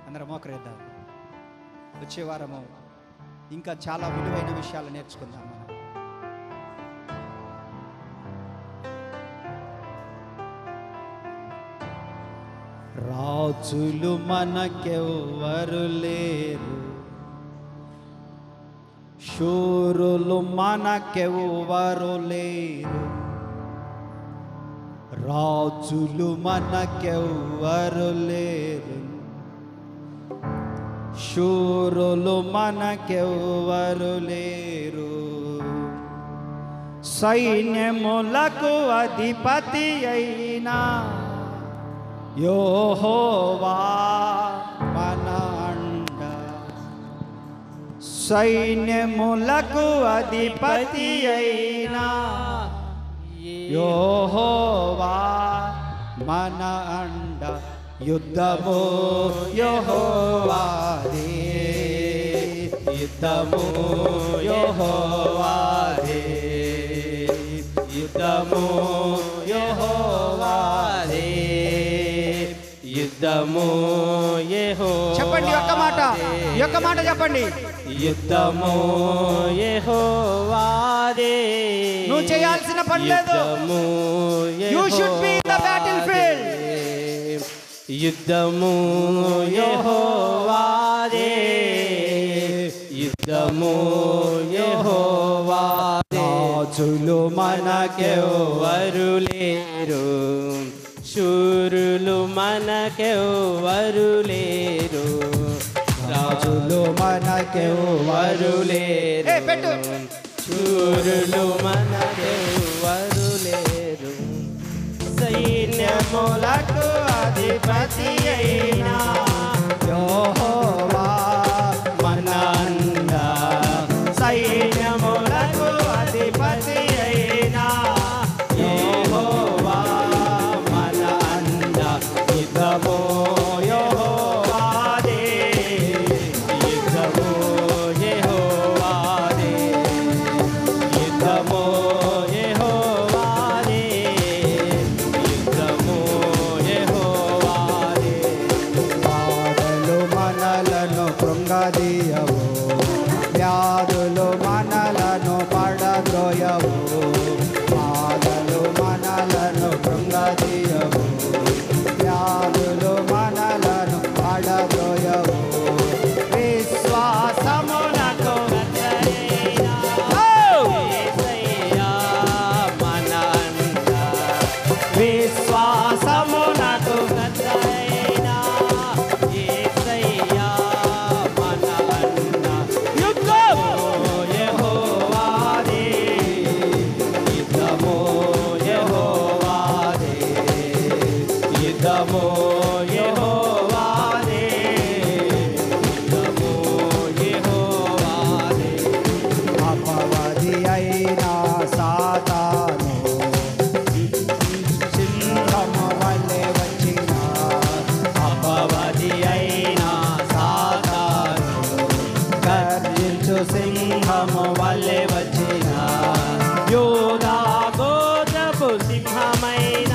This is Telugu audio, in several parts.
అందరం మోకరిద్దాం. వచ్చే వారము ఇంకా చాలా విలువైన విషయాలు నేర్చుకుందాం. రాజులు మనకెవ్వరు లేరు, శూరులు మనకెవ్వరు లేరు. రాజులు మనకెవ్వరు లేరు, శూరులు మనకెవ్వరు లేరు. సైన్యములకు అధిపతి అయినా యెహోవా మన అండ. సైన్యములకు అధిపతి అయినా యెహోవా మన అండ. యుద్ధము యెహోవాదే, యుద్ధము యెహోవాదే, యుద్ధము యెహోవాదే, యుద్ధము యెహోవాదే. చెప్పండి ఒక్క మాట, ఒక్క మాట చెప్పండి. యుద్ధము యెహోవాదే. నువ్వు చేయాల్సిన పని లేదు. You should be in the battle field. యుద్ధము యెహోవాదే, యుద్ధము యెహోవాదే. రాజులు మనకెవ్వరు లేరు, శూరులు మనకెవ్వరు లేరు. రాజులు మనకెవ్వరు లేరు, శూరులు మనకెవ్వరు లేరు. సైన్యములకు అధిపతి అయినా యెహోవా మన అండ. సైన్యములకు అధిపతి అయినా యెహోవా మన అండ. యుద్ధము యెహోవాదే, యుద్ధము యెహోవాదే, యుద్ధము యెహోవాదే, యుద్ధము యెహోవాదే. బాధలు మనలను కృంగదీయవు, వ్యాధులు మనలను పడద్రోయవు. బాధలు మనలను కృంగదీయవు, వ్యాధులు మనలను పడద్రోయవు. విశ్వాసమునకు యేసయ్యా మన అండ. విశ్వాసమునకు యేసయ్యా మన అండ. యుద్ధము యెహోవాదే, యుద్ధము యెహోవాదే, యుద్ధము యెహోవాదే, యుద్ధము యెహోవాదే. అపవాది అయినా సాతాను సింహము వలె వచ్చిన, అపవాది అయినా సాతాను గర్జించు సింహము వలె వచ్చిన. యూదా గోత్రపు సింహమైన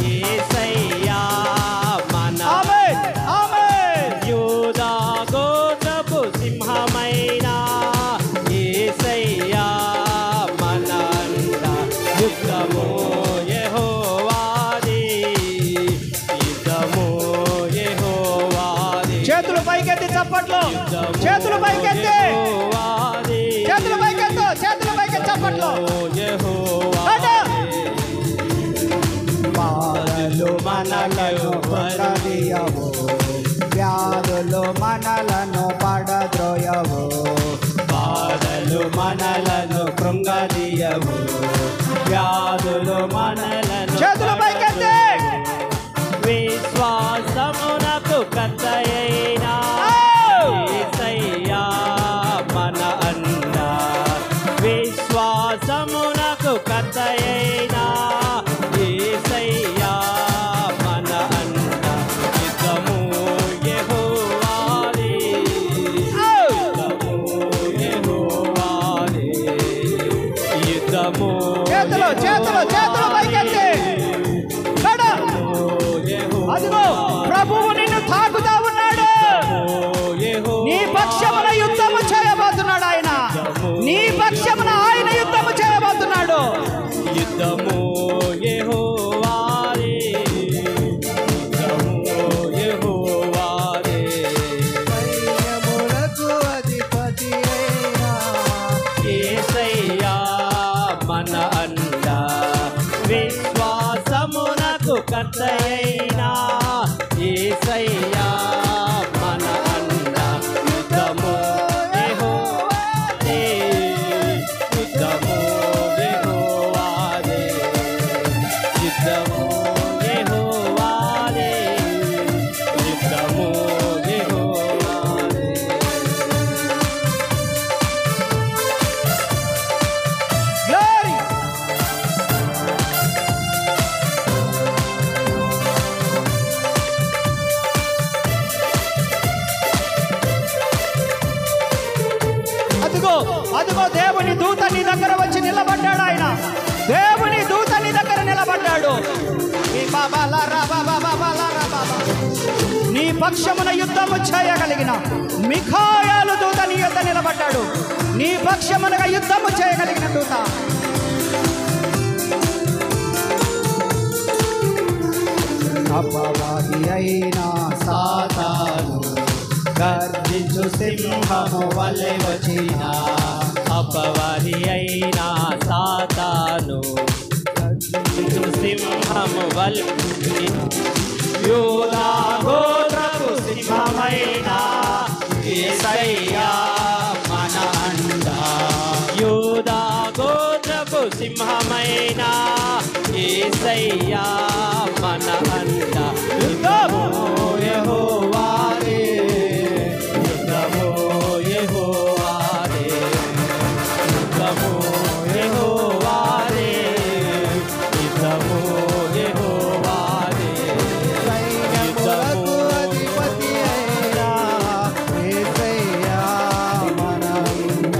యేసయ్యా మన అండ. యూదా గోత్రపు సింహమైన యేసయ్యా మన అండ. యుద్ధము యెహోవాదే, యుద్ధము యెహోవాదే. చేతులు పైకెత్తి చప్పట్లు, చేతులు పైకెత్తి, చేతులు పైకెత్తు, చేతులు పైకెత్తి చప్పట్లు. బాధలు మనలను పడదీయవు, వ్యాధులు మనలను పడద్రోయవు. బాధలు మనలను కృంగదీయవు, వ్యాధులు మనలను. చేతులు పైకెత్తి. విశ్వాసమునకు కర్తయైనా యేసయ్యా మన అండ. విశ్వాసమునకు కర్తయైనా యేసయ్యా మన అండ. యుద్ధము యెహోవాదే, యుద్ధము యెహోవాదే, యుద్ధము. చేతులు చేతులు చేతులు పైకెత్తి. అదిగో ప్రభువు నిన్ను తాకుతా ఉన్నాడు. కర్తయైనా యేసయ్యా మన అండ యుద్ధము యెహోవాదే యుద్ధము యెహోవాదే యుద్ధము యెహోవాదే యుద్ధము యెహోవాదే గ్లోరీ. అదిగో అదిగో దేవుని దూత నీ దగ్గర వచ్చి నిలబడ్డాడు. ఆయన దేవుని దూత నీ దగ్గర నిలబడ్డాడు. ఈ బాబాలారా బాబాలారా బాబా, నీ పక్షమున యుద్ధము చేయగలిగిన మిఖాయాలు దూత నీ యొద్ద నిలబడ్డాడు. నీ పక్షమునగా యుద్ధము చేయగలిగిన దూత. అపవాది అయినా సాతాను గర్జించు సింహము వలె వచ్చిన అపవాది అయినా సాతాను గర్జించు సింహము వలె యూదా గోత్రపు సింహమైన యేసయ్యా మన అండ యూదా గోత్రపు సింహమైన యేసయ్యా మన అండ యుద్ధము యెహోవాదే యుద్ధము యెహోవాదే యుద్ధము యెహోవాదే యుద్ధము యెహోవాదే సైన్యములకు అధిపతి అయినా యేసయ్యా మన అండ.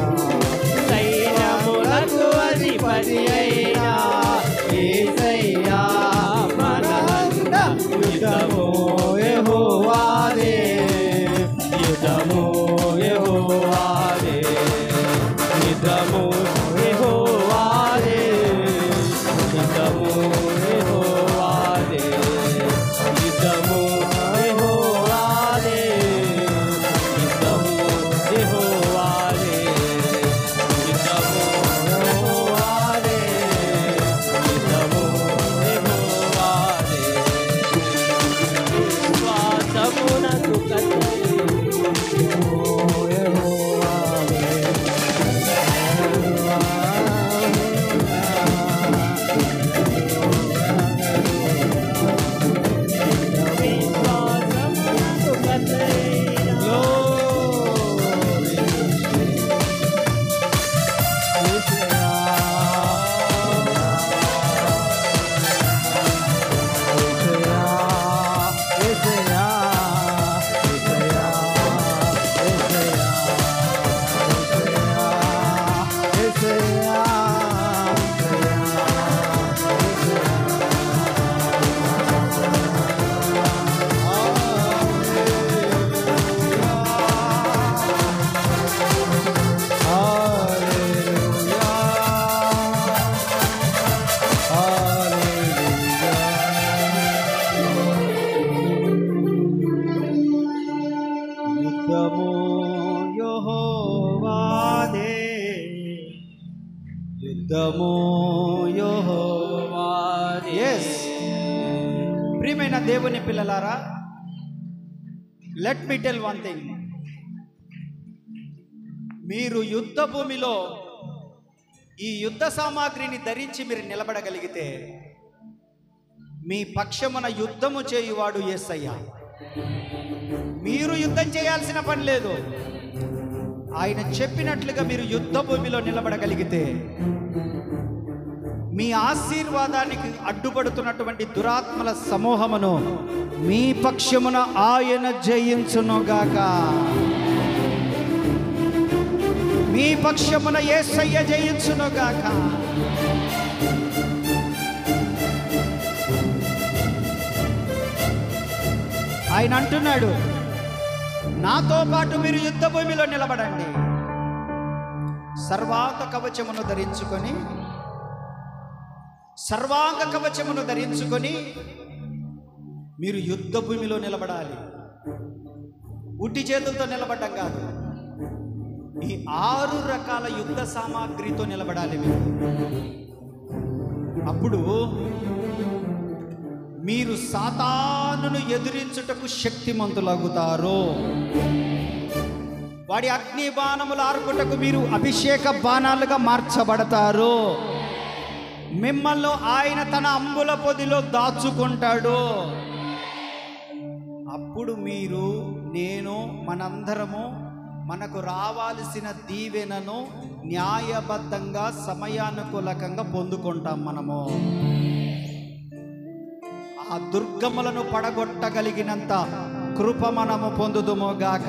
సైన్యములకు అధిపతి అయినా యేసయ్యా మన అండ యుద్ధము యెహోవాదే యుద్ధము యెహోవాదే యుద్ధము యెహోవాదే యుద్ధము యెహోవాదే యుద్ధము యెహోవాదే యుద్ధము యెహోవాదే యుద్ధము యెహోవాదే యుద్ధము యెహోవాదే శ్వాసమునకు యుద్ధము యెహోవాదే యుద్ధము యెహోవాదే. yes ప్రియమైన దేవుని పిల్లలారా, let me tell one thing. మీరు యుద్ధ భూమిలో ఈ యుద్ధ సామాగ్రిని ధరించి మీరు నిలబడగలిగితే మీ పక్షమున యుద్ధము చేయువాడు యేసయ్యా. మీరు యుద్ధం చేయాల్సిన పని లేదు. ఆయన చెప్పినట్లుగా మీరు యుద్ధ భూమిలో నిలబడగలిగితే మీ ఆశీర్వాదానికి అడ్డుపడుతున్నటువంటి దురాత్మల సమూహమును మీ పక్షమున ఆయన జయించునుగాక. మీ పక్షమున యేసయ్య జయించునుగాక. ఆయన అంటున్నాడు, నాతో పాటు మీరు యుద్ధ భూమిలో నిలబడండి. సర్వాంగ కవచమును ధరించుకొని మీరు యుద్ధ భూమిలో నిలబడాలి. ఉట్టి చేతులతో నిలబడ్డం కాదు, ఈ 6 రకాల యుద్ధ సామాగ్రితో నిలబడాలి మీరు. అప్పుడు మీరు సాతానును ఎదిరించుటకు శక్తిమంతులగుతారు. వాడి అగ్ని బాణములు ఆర్పుటకు మీరు అభిషేక బాణాలుగా మార్చబడతారు. మిమ్మల్ని ఆయన తన అంబుల పొదిలో దాచుకుంటాడు. అప్పుడు మీరు, నేను, మనందరము మనకు రావాల్సిన దీవెనను న్యాయబద్ధంగా సమయానుకూలకంగా పొందుకుంటాం. మనము ఆ దుర్గములను పడగొట్టగలిగినంత కృప మనము పొందుదుముగాక.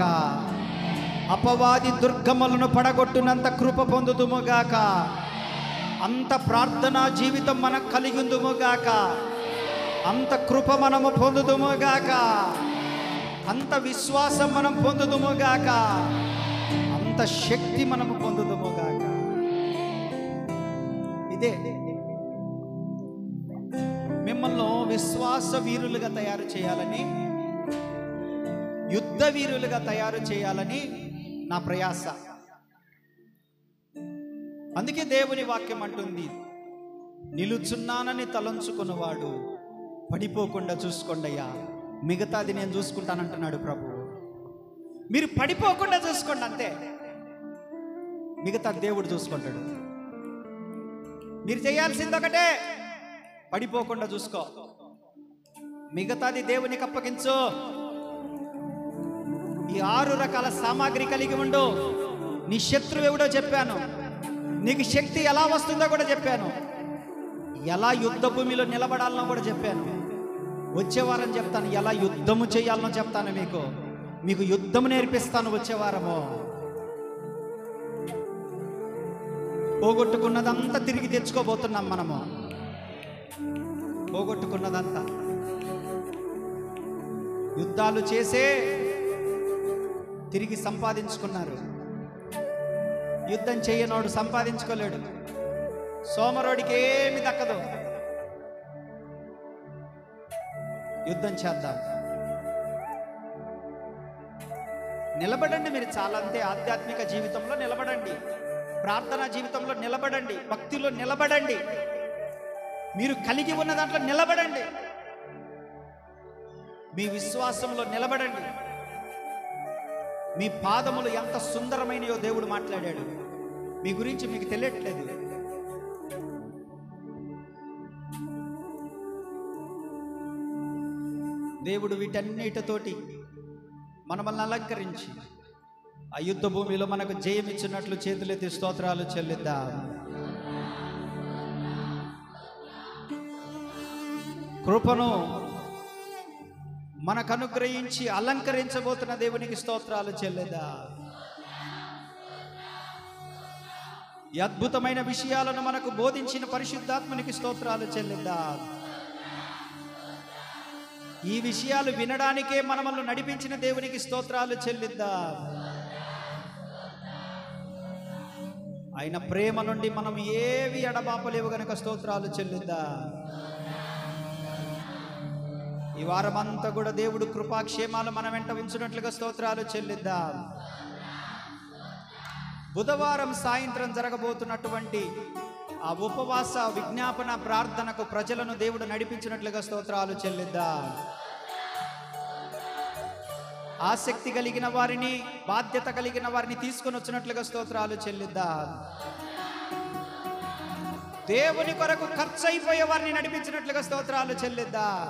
అపవాది దుర్గములను పడగొట్టినంత కృప పొందుదుముగాక. అంత ప్రార్థనా జీవితం మనకు కలిగిందుముగాక. అంత కృప మనము పొందుదుముగాక. అంత విశ్వాసం మనం పొందుదుముగాక. అంత శక్తి మనము పొందుదుముగాక. ఇదే మిమ్మల్ని విశ్వాస వీరులుగా తయారు చేయాలని, యుద్ధ వీరులుగా తయారు చేయాలని నా ప్రయాస. అందుకే దేవుని వాక్యం అంటుంది, నిలుచున్నానని తలంచుకున్నవాడు పడిపోకుండా చూసుకోండియ్యా, మిగతాది నేను చూసుకుంటానంటున్నాడు ప్రభు. మీరు పడిపోకుండా చూసుకోండి, అంతే. మిగతా దేవుడు చూసుకుంటాడు. మీరు చేయాల్సింది ఒకటే, పడిపోకుండా చూసుకో. మిగతాది దేవునికి అప్పగించు. ఈ 6 రకాల సామాగ్రి కలిగి ఉండు. నీ శత్రువు ఎవడో చెప్పాను, నీకు శక్తి ఎలా వస్తుందో కూడా చెప్పాను, ఎలా యుద్ధ భూమిలో నిలబడాలనో కూడా చెప్పాను. వచ్చే వారం చెప్తాను, ఎలా యుద్ధము చేయాలనో చెప్తాను. మీకు యుద్ధము నేర్పిస్తాను వచ్చే వారము. పోగొట్టుకున్నదంతా తిరిగి తెచ్చుకోబోతున్నాం మనము. పోగొట్టుకున్నదంతా యుద్ధాలు చేసే తిరిగి సంపాదించుకున్నారు. యుద్ధం చేయనోడు సంపాదించుకోలేడు. సోమరోడికి ఏమి దక్కదు. యుద్ధం చేద్దాం. నిలబడండి. మీరు చాలా అంతే. ఆధ్యాత్మిక జీవితంలో నిలబడండి, ప్రార్థనా జీవితంలో నిలబడండి, భక్తిలో నిలబడండి, మీరు కలిగి ఉన్న దాంట్లో నిలబడండి, మీ విశ్వాసంలో నిలబడండి. మీ పాదములు ఎంత సుందరమైనయో దేవుడు మాట్లాడాడు. మీ గురించి మీకు తెలియట్లేదు. దేవుడు వీటన్నిటితోటి మనల్ని అలంకరించి ఆ యుద్ధ భూమిలో మనకు జయమిచ్చినట్లు చేతులెత్తి స్తోత్రాలు చెల్లిద్దాం. కృపను మనకు అనుగ్రహించి అలంకరించబోతున్న దేవునికి స్తోత్రాలు చెల్లిద్దాం. ఈ అద్భుతమైన విషయాలను మనకు బోధించిన పరిశుద్ధాత్మనికి స్తోత్రాలు చెల్లిద్దాం. ఈ విషయాలు వినడానికే మనల్ని నడిపించిన దేవునికి స్తోత్రాలు చెల్లిద్దాం. ఆయన ప్రేమ నుండి మనం ఏవి ఎడబాపలేవు గనుక స్తోత్రాలు చెల్లిద్దాం. ఈ వారమంతా కూడా దేవుడు కృపాక్షేమాలు మన వెంట ఉంచినట్లుగా స్తోత్రాలు చెల్లిద్దాం. బుధవారం సాయంత్రం జరగబోతున్నటువంటి ఆ ఉపవాస విజ్ఞాపన ప్రార్థనకు ప్రజలను దేవుడు నడిపించినట్లుగా స్తోత్రాలు చెల్లిద్దాం. ఆసక్తి కలిగిన వారిని, బాధ్యత కలిగిన వారిని తీసుకొని వచ్చినట్లుగా స్తోత్రాలు చెల్లిద్దాం. దేవుని కొరకు ఖర్చు అయిపోయే వారిని నడిపించినట్లుగా స్తోత్రాలు చెల్లిద్దాం.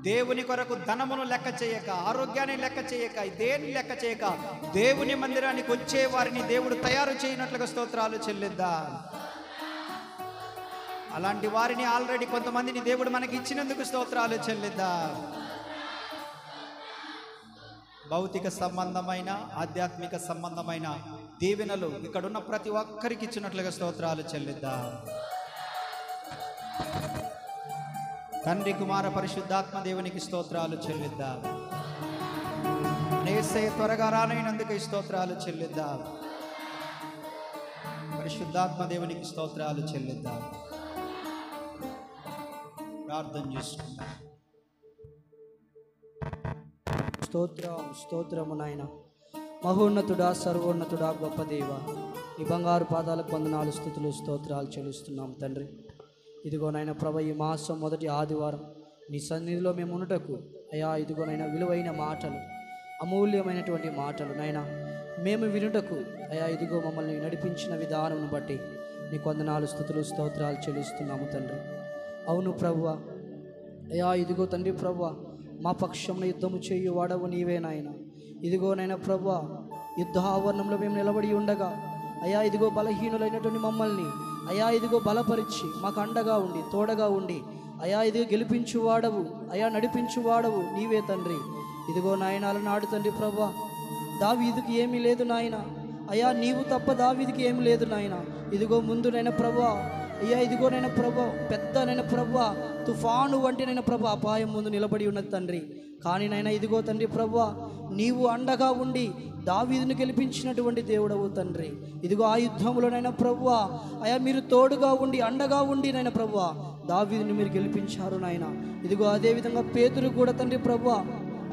దేవుని కొరకు ధనమును లెక్క చేయక, ఆరోగ్యాన్ని లెక్క చేయక, దేన్ని లెక్క చేయక దేవుని మందిరానికి వచ్చే వారిని దేవుడు తయారు చేయనట్లుగా స్తోత్రాలు చెల్లిద్దాం. అలాంటి వారిని ఆల్రెడీ కొంతమందిని దేవుడు మనకి ఇచ్చినందుకు స్తోత్రాలు చెల్లిద్దాం. భౌతిక సంబంధమైన, ఆధ్యాత్మిక సంబంధమైన దీవెనలు ఇక్కడున్న ప్రతి ఒక్కరికి ఇచ్చినట్లుగా స్తోత్రాలు చెల్లిద్దాం. తండ్రి, కుమార, పరిశుద్ధాత్మ దేవునికి స్తోత్రాలు చెల్లిద్దాం. యేసయ్య త్వరగా రానైనందుకు స్తోత్రాలు చెల్లిద్దాం. పరిశుద్ధాత్మ దేవునికి స్తోత్రాలు చెల్లిద్దాం. ప్రార్థన చేసుకుందాం. స్తోత్రము నాయన. మహోన్నతుడా, సర్వోన్నతుడా, గొప్ప దేవ, నీ బంగారు పాదాలకు వందనాలు, స్తుతులు, స్తోత్రాలు చెల్లిస్తున్నాం తండ్రి. ఇదిగో నాయన ప్రభ ఈ మాసం మొదటి ఆదివారం నీ సన్నిధిలో మేము ఉండుటకు అయా ఇదిగో నాయన విలువైన మాటలు, అమూల్యమైనటువంటి మాటలు నాయన మేము వినుటకు అయా ఇదిగో మమ్మల్ని నడిపించిన విధానం బట్టి నీకు వందనాలు, స్తుతులు, స్తోత్రాలు చెల్లిస్తున్నాము తండ్రి. అవును ప్రభువా, అయా ఇదిగో తండ్రి ప్రభువా, మా పక్షంలో యుద్ధము చేయు వాడవు నీవే నాయన. ఇదిగో నాయన ప్రభువా, యుద్ధ ఆవరణంలో మేము నిలబడి ఉండగా అయా ఇదిగో బలహీనులైనటువంటి మమ్మల్ని అయా ఇదిగో బలపరిచి మాకు అండగా ఉండి తోడగా ఉండి అయా ఇదిగో గెలిపించువాడవు, అయా నడిపించువాడవు నీవే తండ్రి. ఇదిగో నాయన అలనాడు తండ్రి ప్రభువా, దావీదుకి ఏమీ లేదు నాయన, అయా నీవు తప్ప దావీదుకి ఏమి లేదు నాయన. ఇదిగో ముందు నైనా ప్రభువా, అయ్యా ఇదిగో నైనా ప్రభువా, పెద్ద నైనా ప్రభువా, తుఫాను వంటి నైనా ప్రభు అపాయం ముందు నిలబడి ఉన్నది తండ్రి. కానీ నైనా ఇదిగో తండ్రి ప్రభువా, నీవు అండగా ఉండి దావీదును గెలిపించినటువంటి దేవుడవు తండ్రి. ఇదిగో ఆ యుద్ధంలోనైనా ప్రభువా, అయా మీరు తోడుగా ఉండి అండగా ఉండి నైనా ప్రభువా దావీదుని మీరు గెలిపించారు నాయన. ఇదిగో అదేవిధంగా పేతురు కూడా తండ్రి ప్రభువా,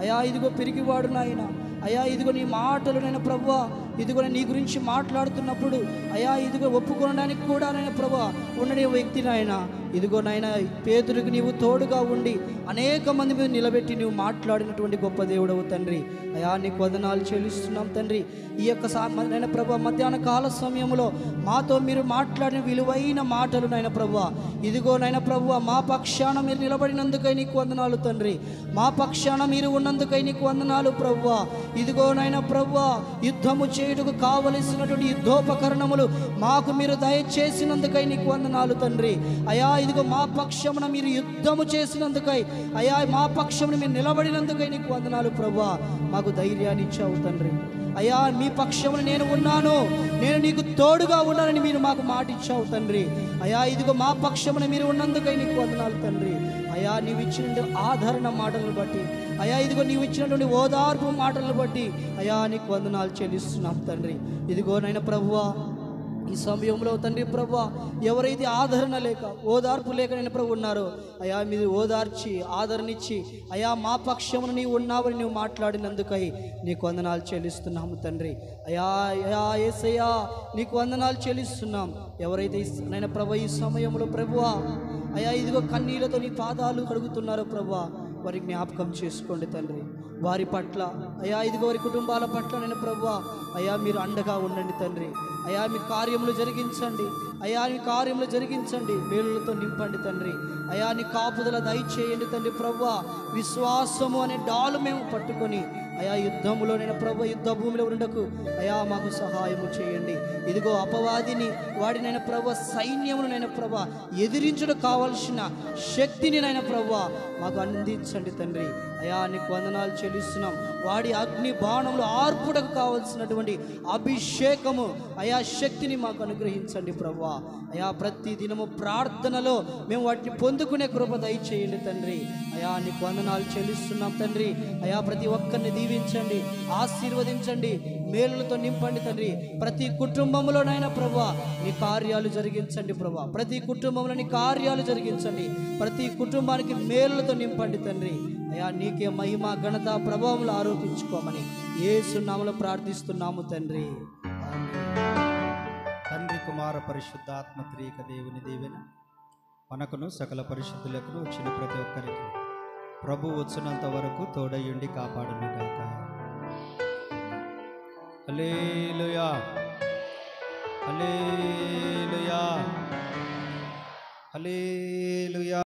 అయా ఇదిగో పెరిగివాడు నాయన, అయా ఇదిగో నీ మాటలు నైనా ప్రభువా, ఇదిగో నీ గురించి మాట్లాడుతున్నప్పుడు అయా ఇదిగో ఒప్పుకోవడానికి కూడా నైనా ప్రభువా ఉండని వ్యక్తి నాయన. ఇదిగో నాయన పేతురుకు నీవు తోడుగా ఉండి అనేక మంది మీద నిలబెట్టి నీవు మాట్లాడినటువంటి గొప్ప దేవుడవు తండ్రి. అయా నీకు వందనాలు చెల్లిస్తున్నాం తండ్రి. ఈ యొక్క నైనా ప్రభువా మధ్యాహ్న కాల సమయంలో మాతో మీరు మాట్లాడిన విలువైన మాటలు నైనా ప్రభువా, ఇదిగో నైనా ప్రభువా మా పక్షాన మీరు నిలబడినందుకై నీకు వందనాలు తండ్రి. మా పక్షాన మీరు ఉన్నందుకై నీకు వందనాలు ప్రభువా. ఇదిగో నైనా ప్రభువా, యుద్ధము చేయుటకు కావలసినటువంటి యుద్ధోపకరణములు మాకు మీరు దయచేసినందుకై నీకు వందనాలు తండ్రి. అయా ఇదిగో మా పక్షమున మీరు యుద్ధము చేసినందుకై, అయా మా పక్షమున మీరు నిలబడినందుకై నీకు వందనాలు ప్రభువా. మాకు ధైర్యాన్ని ఇచ్చావు తండ్రి. అయా మీ పక్షమున నేను ఉన్నాను, నేను నీకు తోడుగా ఉన్నానని మీరు మాకు మాట ఇచ్చావు తండ్రి. అయా ఇదిగో మా పక్షమున మీరు ఉన్నందుకై నీకు వందనాలు తండ్రి. అయా నీవు ఇచ్చిన ఆదరణ మాటలను బట్టి, అయా ఇదిగో నీవు ఇచ్చినటువంటి ఓదార్పు మాటలను బట్టి అయా నీకు వందనాలు చెల్లిస్తున్నాం తండ్రి. ఇదిగో నైనా ప్రభువా ఈ సమయంలో తండ్రి ప్రభువా, ఎవరైతే ఆదరణ లేక ఓదార్పు లేక నేను ప్రభు ఉన్నారో అయా మీరు ఓదార్చి ఆదరణిచ్చి అయా మా పక్షమును నీవు ఉన్నావని నువ్వు మాట్లాడినందుకై నీకు వందనాలు చెల్లిస్తున్నాము తండ్రి. అయా అయా యేసయ్యా నీకు వందనాలు చెల్లిస్తున్నాం. ఎవరైతే నేను ప్రభు ఈ సమయంలో ప్రభువా అయా ఇదిగో కన్నీళ్లతో నీ పాదాలు కడుగుతున్నారో ప్రభువా, వారి జ్ఞాపకం చేసుకోండి తండ్రి. వారి పట్ల అయా ఇదిగో వారి కుటుంబాల పట్ల నేను ప్రభువా అయా మీరు అండగా ఉండండి తండ్రి. అయా మీ కార్యములు జరిగించండి, అయా మీ కార్యములు జరిగించండి, మేలులతో నింపండి తండ్రి. అయా నీ కాపుదల దయచేయండి తండ్రి ప్రభువా. విశ్వాసము అనే డాలు మేము పట్టుకొని అయా యుద్ధములో నేను ప్రభు యుద్ధ భూమిలో ఉండకు అయా మాకు సహాయము చేయండి. ఇదిగో అపవాదిని వాడినైనా ప్రభు సైన్యమును నైనా ప్రభు ఎదిరించడం కావలసిన శక్తిని నైనా ప్రభు మాకు అందించండి తండ్రి. అయా నీకు వందనాలు చెల్లిస్తున్నాం. వాడి అగ్ని బాణంలో ఆర్పుటకు కావలసినటువంటి అభిషేకము అయా శక్తిని మాకు అనుగ్రహించండి ప్రభువా. అయా ప్రతి దినము ప్రార్థనలో మేము వాటిని పొందుకునే కృప దయచేయండి తండ్రి. అయా నీకు వందనాలు చెల్లిస్తున్నాం తండ్రి. అయా ప్రతి ఒక్కరిని దీవించండి, ఆశీర్వదించండి, మేలులతో నింపండి తండ్రి. ప్రతి కుటుంబంలోనైనా ప్రభువా నీ కార్యాలు జరిగించండి ప్రభువా. ప్రతి కుటుంబంలో నీ కార్యాలు జరిగించండి. ప్రతి కుటుంబానికి మేలులతో నింపండి తండ్రి. అయా నీకే మహిమ ఘనత ప్రభావములు ఆరోపించుకోమని యేసు నామములో ప్రార్థిస్తున్నాము తండ్రి. తండ్రి కుమార పరిశుద్ధాత్మ త్రియేక దేవుని దీవెన మనకును సకల పరిశుద్ధులకు వచ్చిన ప్రతి ఒక్కరికి ప్రభు వచ్చినంత వరకు తోడయుండి కాపాడును గాక. హల్లెలూయా, హల్లెలూయా, హల్లెలూయా.